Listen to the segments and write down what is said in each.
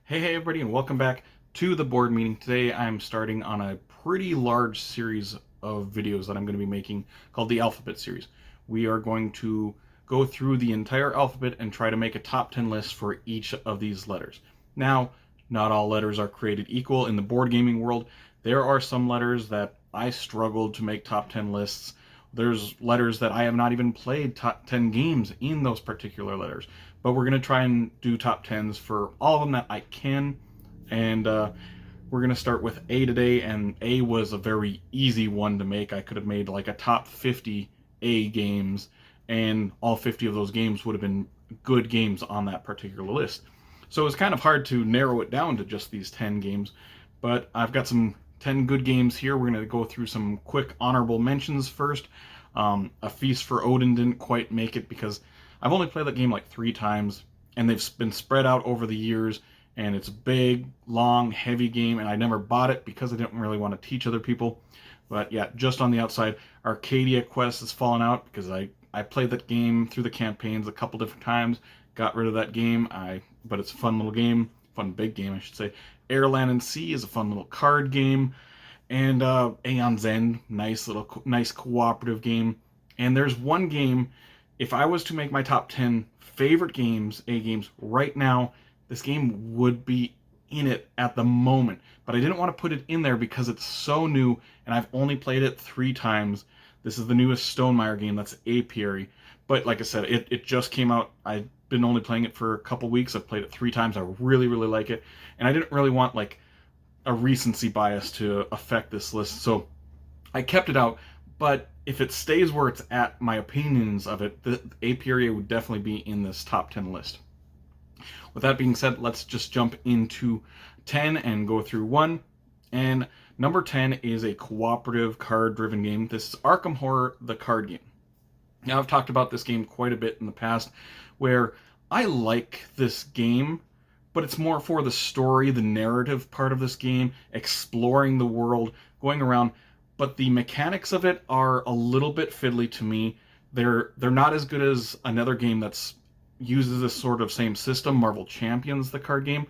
Hey everybody, and welcome back to the board meeting. Today I'm starting on a pretty large series of videos that I'm going to be making called the Alphabet Series. We are going to go through the entire alphabet and try to make a top 10 list for each of these letters. Now, not all letters are created equal in the board gaming world. There are some letters that I struggled to make top 10 lists. There's letters that I have not even played top 10 games in those particular letters. But we're going to try and do top 10s for all of them that I can. And we're going to start with A today. And A was a very easy one to make. I could have made like a top 50 A games. And all 50 of those games would have been good games on that particular list. So it's kind of hard to narrow it down to just these 10 games. But I've got some 10 good games here. We're going to go through some quick honorable mentions first. A Feast for Odin didn't quite make it because I've only played that game like 3 times, and they've been spread out over the years, and it's a big, long, heavy game, and I never bought it because I didn't really want to teach other people. But yeah, just on the outside, Arcadia Quest has fallen out because I played that game through the campaigns a couple different times, got rid of that game, but it's a fun little game, fun big game, I should say. Air, Land, and Sea is a fun little card game, and Aeon's End, nice cooperative game. And there's one game, if I was to make my top 10 favorite games, A games, right now, this game would be in it at the moment. But I didn't want to put it in there because it's so new, and I've only played it 3 times. This is the newest Stonemaier game, that's Apiary. But like I said, it just came out. I've been only playing it for a couple weeks. I've played it 3 times. I really, really like it. And I didn't really want like a recency bias to affect this list. So I kept it out, but if it stays where it's at, my opinions of it, the Apiary would definitely be in this top 10 list. With that being said, let's just jump into 10 and go through 1. And number 10 is a cooperative card-driven game. This is Arkham Horror, the card game. Now, I've talked about this game quite a bit in the past, where I like this game, but it's more for the story, the narrative part of this game, exploring the world, going around. But the mechanics of it are a little bit fiddly to me. They're not as good as another game that's uses this sort of same system, Marvel Champions, the card game.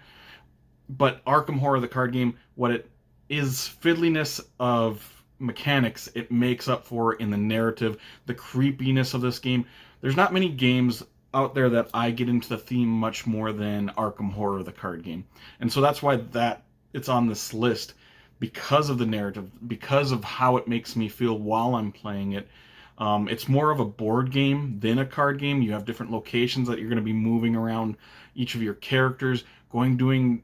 But Arkham Horror, the card game, what it is fiddliness of mechanics, it makes up for in the narrative, the creepiness of this game. There's not many games out there that I get into the theme much more than Arkham Horror, the card game. And so that's why it's on this list, because of the narrative, because of how it makes me feel while I'm playing it. It's more of a board game than a card game. You have different locations that you're going to be moving around each of your characters, doing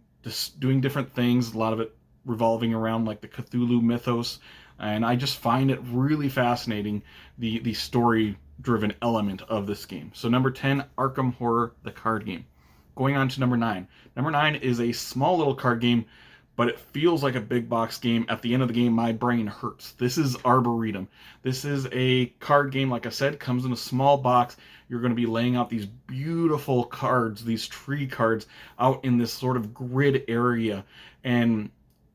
different things. A lot of it revolving around like the Cthulhu mythos, and I just find it really fascinating, the story-driven element of this game. So number 10, Arkham Horror, the card game. Going on to number 9. Number 9 is a small little card game, but it feels like a big box game. At the end of the game, my brain hurts. This is Arboretum. This is a card game, like I said, comes in a small box. You're going to be laying out these beautiful cards, these tree cards, out in this sort of grid area. And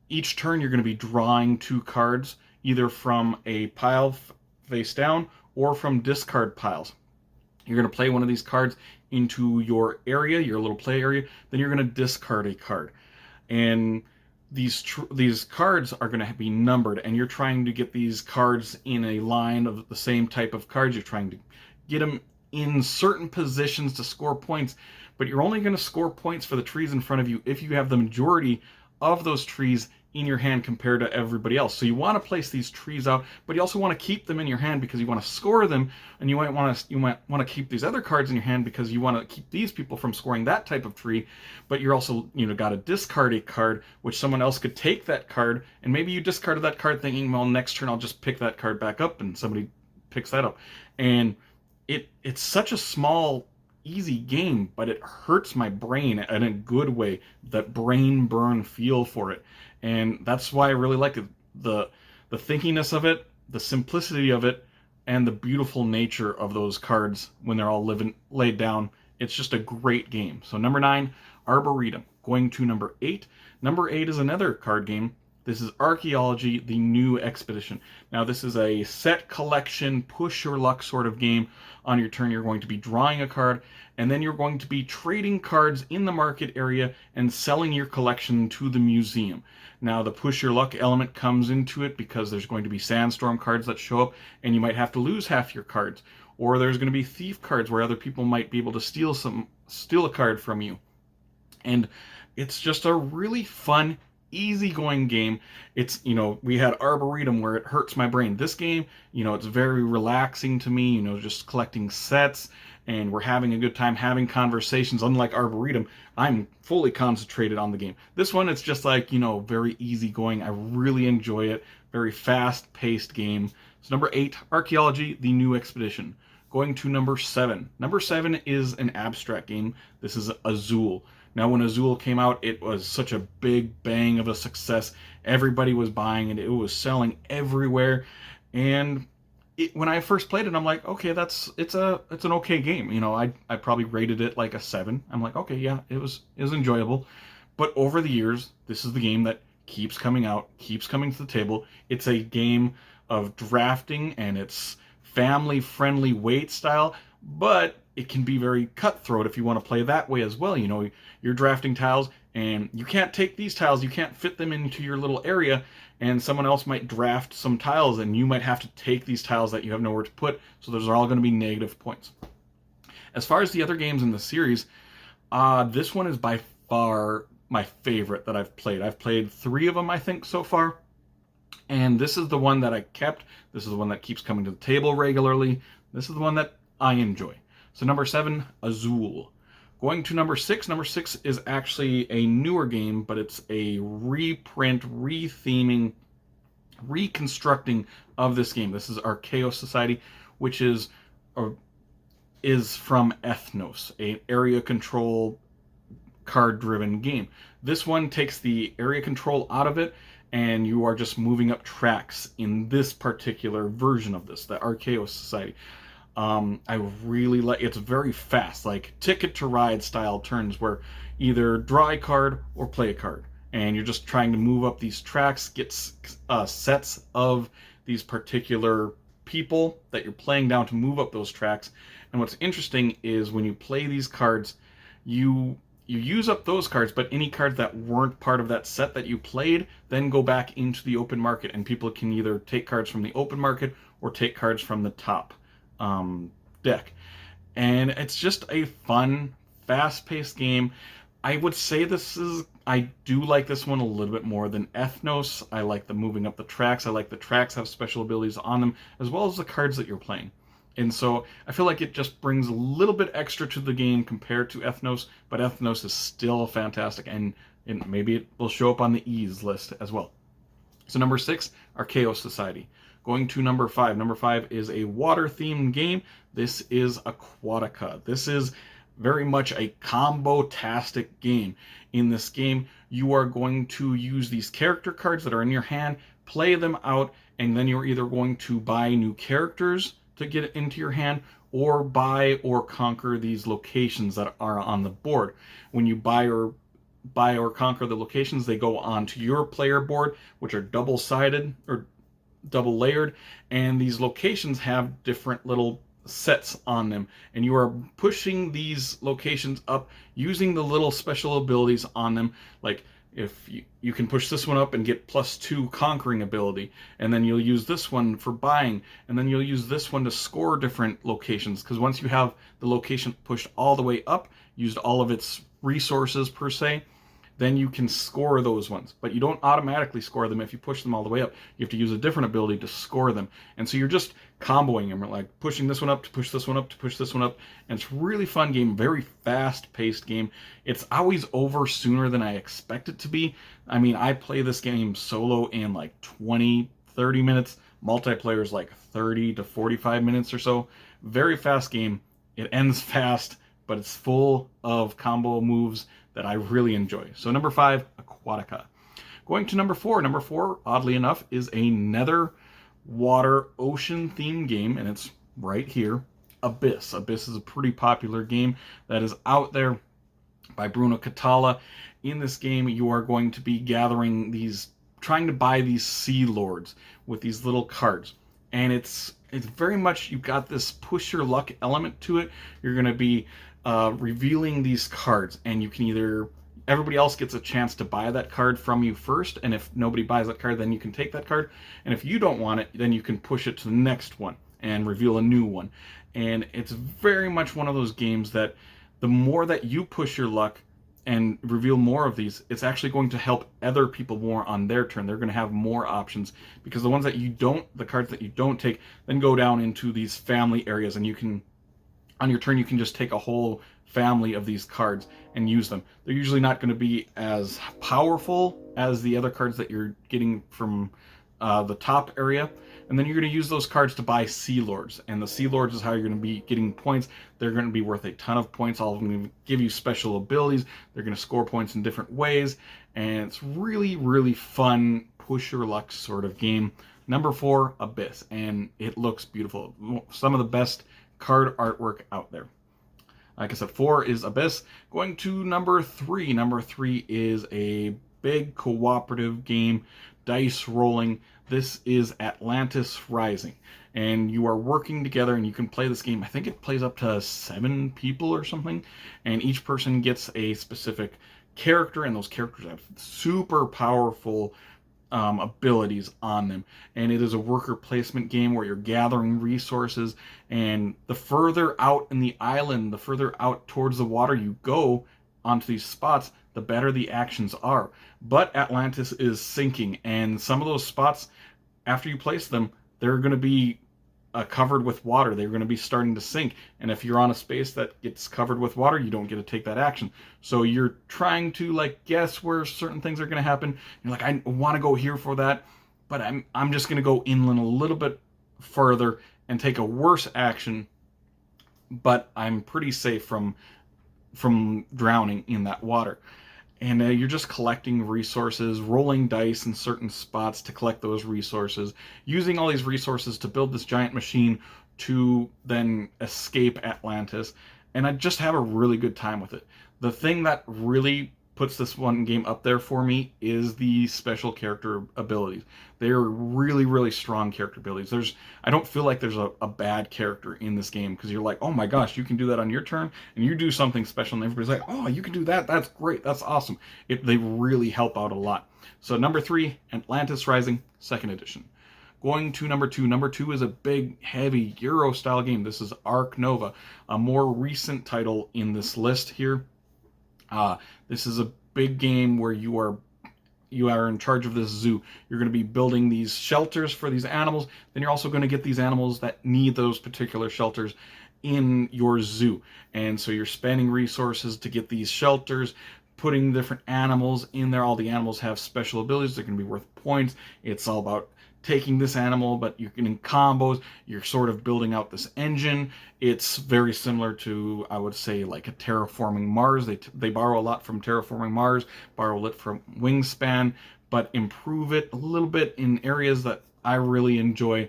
each turn, you're going to be drawing 2 cards, either from a pile face down or from discard piles. You're going to play one of these cards into your area, your little play area. Then you're going to discard a card. And these cards are going to be numbered, and you're trying to get these cards in a line of the same type of cards. You're trying to get them in certain positions to score points, but you're only going to score points for the trees in front of you if you have the majority of those trees in your hand compared to everybody else. So you want to place these trees out, but you also want to keep them in your hand because you want to score them, and you might want to keep these other cards in your hand because you want to keep these people from scoring that type of tree. But you're also, got to discard a card, which someone else could take that card, and maybe you discarded that card thinking, well, next turn I'll just pick that card back up, and somebody picks that up. And it's such a small, easy game, but it hurts my brain in a good way, that brain burn feel for it. And that's why I really like it. The thinkiness of it, the simplicity of it, and the beautiful nature of those cards when they're all laid down. It's just a great game. So number 9, Arboretum. Going to number 8. Number 8 is another card game. This is Archaeology, the New Expedition. Now, this is a set collection, push your luck sort of game. On your turn, you're going to be drawing a card, and then you're going to be trading cards in the market area and selling your collection to the museum. Now, the push your luck element comes into it because there's going to be sandstorm cards that show up, and you might have to lose half your cards. Or there's going to be thief cards where other people might be able to steal a card from you. And it's just a really fun, easygoing game. It's, we had Arboretum where it hurts my brain. This game, it's very relaxing to me, just collecting sets, and we're having a good time having conversations. Unlike Arboretum, I'm fully concentrated on the game. This one, it's just like, very easygoing. I really enjoy it. Very fast-paced game. So number 8, Archaeology, the New Expedition. Going to number 7. Number 7 is an abstract game. This is Azul. Now, when Azul came out, it was such a big bang of a success. Everybody was buying it. It was selling everywhere. And when I first played it, I'm like, okay, it's an okay game. I probably rated it like a 7. I'm like, okay, yeah, it was enjoyable. But over the years, this is the game that keeps coming out, keeps coming to the table. It's a game of drafting, and it's family-friendly weight style, but it can be very cutthroat if you want to play that way as well. You're drafting tiles, and you can't take these tiles, you can't fit them into your little area, and someone else might draft some tiles, and you might have to take these tiles that you have nowhere to put, so those are all going to be negative points. As far as the other games in the series, this one is by far my favorite that I've played. I've played 3 of them, I think, so far. And this is the one that I kept. This is the one that keeps coming to the table regularly. This is the one that I enjoy. So number 7, Azul. Going to number 6. Number 6 is actually a newer game, but it's a reprint, retheming, reconstructing of this game. This is Archaeos Society, which is from Ethnos, an area control card-driven game. This one takes the area control out of it, and you are just moving up tracks in this particular version of this, the Archaeos Society. I really like it's very fast, like Ticket to Ride style turns where either draw a card or play a card, and you're just trying to move up these tracks, get sets of these particular people that you're playing down to move up those tracks. And what's interesting is when you play these cards, you use up those cards, but any cards that weren't part of that set that you played then go back into the open market, and people can either take cards from the open market or take cards from the top deck. And it's just a fun, fast-paced game. I would say I do like this one a little bit more than Ethnos. I like the moving up the tracks. I like the tracks have special abilities on them, as well as the cards that you're playing. And so I feel like it just brings a little bit extra to the game compared to Ethnos, but Ethnos is still fantastic, and maybe it will show up on the E's list as well. So number 6, Archaeos Society. Going to number 5. Number 5 is a water-themed game. This is Aquatica. This is very much a combo-tastic game. In this game, you are going to use these character cards that are in your hand, play them out, and then you're either going to buy new characters to get it into your hand, or buy or conquer these locations that are on the board. When you buy or conquer the locations, they go onto your player board, which are double-sided or double layered, and these locations have different little sets on them, and you are pushing these locations up using the little special abilities on them. Like if you can push this one up and get +2 conquering ability, and then you'll use this one for buying, and then you'll use this one to score different locations, because once you have the location pushed all the way up, used all of its resources per se, then you can score those ones. But you don't automatically score them if you push them all the way up. You have to use a different ability to score them. And so you're just comboing them, like pushing this one up to push this one up to push this one up. And it's a really fun game, very fast-paced game. It's always over sooner than I expect it to be. I mean, I play this game solo in like 20, 30 minutes. Multiplayer is like 30 to 45 minutes or so. Very fast game. It ends fast, but it's full of combo moves that I really enjoy. So number 5, Aquatica. Going to number 4. Number 4, oddly enough, is a nether water ocean themed game, and it's right here, Abyss. Abyss is a pretty popular game that is out there by Bruno Cathala. In this game, you are going to be gathering these trying to buy these Sea Lords with these little cards. And it's very much, you've got this push your luck element to it. You're going to be revealing these cards, and you can either, everybody else gets a chance to buy that card from you first, and if nobody buys that card, then you can take that card, and if you don't want it, then you can push it to the next one and reveal a new one. And it's very much one of those games that the more that you push your luck and reveal more of these, it's actually going to help other people more on their turn. They're going to have more options, because the ones that you don't, the cards that you don't take, then go down into these family areas, and you can, on your turn, you can just take a whole family of these cards and use them. They're usually not going to be as powerful as the other cards that you're getting from the top area. And then you're going to use those cards to buy Sea Lords. And the Sea Lords is how you're going to be getting points. They're going to be worth a ton of points. All of them going to give you special abilities. They're going to score points in different ways. And it's really, really fun, push your luck sort of game. Number 4, Abyss. And it looks beautiful. Some of the best card artwork out there. Like I said, 4 is Abyss. Going to number 3. Number 3 is a big cooperative game, dice rolling. This is Atlantis Rising, and you are working together, and you can play this game. I think it plays up to 7 people or something, and each person gets a specific character, and those characters have super powerful abilities on them. And it is a worker placement game where you're gathering resources, and the further out in the island, the further out towards the water you go onto these spots, the better the actions are. But Atlantis is sinking, and some of those spots, after you place them, they're going to be covered with water. They're going to be starting to sink, and if you're on a space that gets covered with water, you don't get to take that action. So you're trying to like guess where certain things are going to happen. You're like, I want to go here for that, but I'm just going to go inland a little bit further and take a worse action, but I'm pretty safe from drowning in that water. And you're just collecting resources, rolling dice in certain spots to collect those resources, using all these resources to build this giant machine to then escape Atlantis. And I just have a really good time with it. The thing that really puts this one game up there for me is the special character abilities. They are really, really strong character abilities. I don't feel like there's a bad character in this game, because you're like, oh my gosh, you can do that on your turn, and you do something special, and everybody's like, oh, you can do that, that's great, that's awesome. They really help out a lot. So number 3, Atlantis Rising, 2nd edition. Going to number 2. Number 2 is a big, heavy Euro-style game. This is Ark Nova, a more recent title in this list here. This is a big game where you are in charge of this zoo. You're going to be building these shelters for these animals. Then you're also going to get these animals that need those particular shelters in your zoo. And so you're spending resources to get these shelters, putting different animals in there. All the animals have special abilities. They're going to be worth points. It's all about taking this animal, but you're getting combos. You're sort of building out this engine. It's very similar to, I would say, like a Terraforming Mars. They borrow a lot from Terraforming Mars, borrow it from Wingspan, but improve it a little bit in areas that I really enjoy.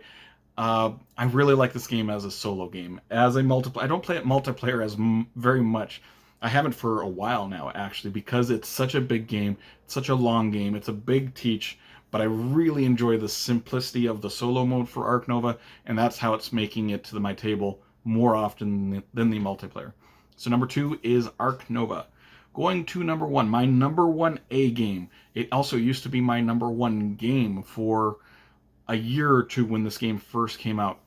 I really like this game as a solo game. As a multiplayer, I don't play it multiplayer as very much. I haven't for a while now, actually, because it's such a big game. It's such a long game. It's a big teach. But I really enjoy the simplicity of the solo mode for Ark Nova, and that's how it's making it to my table more often than the multiplayer. So number 2 is Ark Nova. Going to number 1, my number 1A game. It also used to be my number 1 game for a year or two when this game first came out.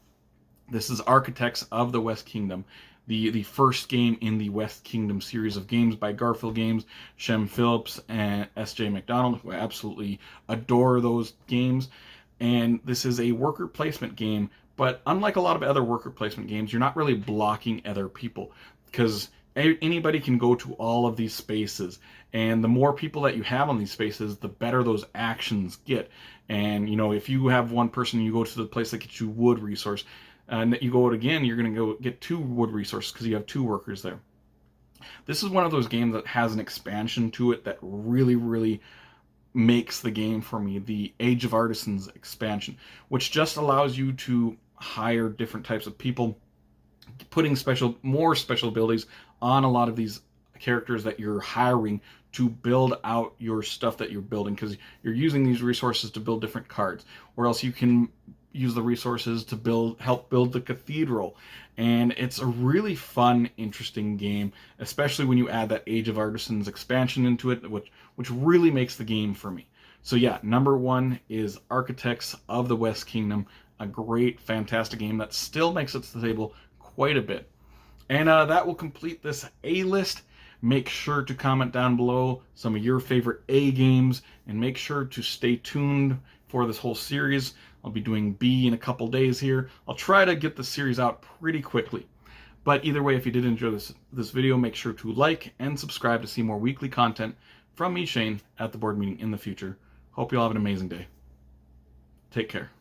This is Architects of the West Kingdom, the first game in the West Kingdom series of games by Garphill Games, Shem Phillips, and S.J. McDonald, who I absolutely adore those games. And this is a worker placement game, but unlike a lot of other worker placement games, you're not really blocking other people, because anybody can go to all of these spaces, and the more people that you have on these spaces, the better those actions get. And, you know, if you have one person, you go to the place that gets you wood resource, and you go out again, you're going to go get 2 wood resources because you have 2 workers there. This is one of those games that has an expansion to it that really, really makes the game for me, the Age of Artisans expansion, which just allows you to hire different types of people, putting more special abilities on a lot of these characters that you're hiring to build out your stuff that you're building, because you're using these resources to build different cards, or else you can use the resources to help build the cathedral. And it's a really fun, interesting game, especially when you add that Age of Artisans expansion into it, which really makes the game for me. So yeah, number one is Architects of the West Kingdom, a great, fantastic game that still makes it to the table quite a bit. And that will complete this A list. Make sure to comment down below some of your favorite A games, and make sure to stay tuned for this whole series. I'll be doing B in a couple days here. I'll try to get the series out pretty quickly. But either way, if you did enjoy this video, make sure to like and subscribe to see more weekly content from me, Shane, at the board meeting in the future. Hope you all have an amazing day. Take care.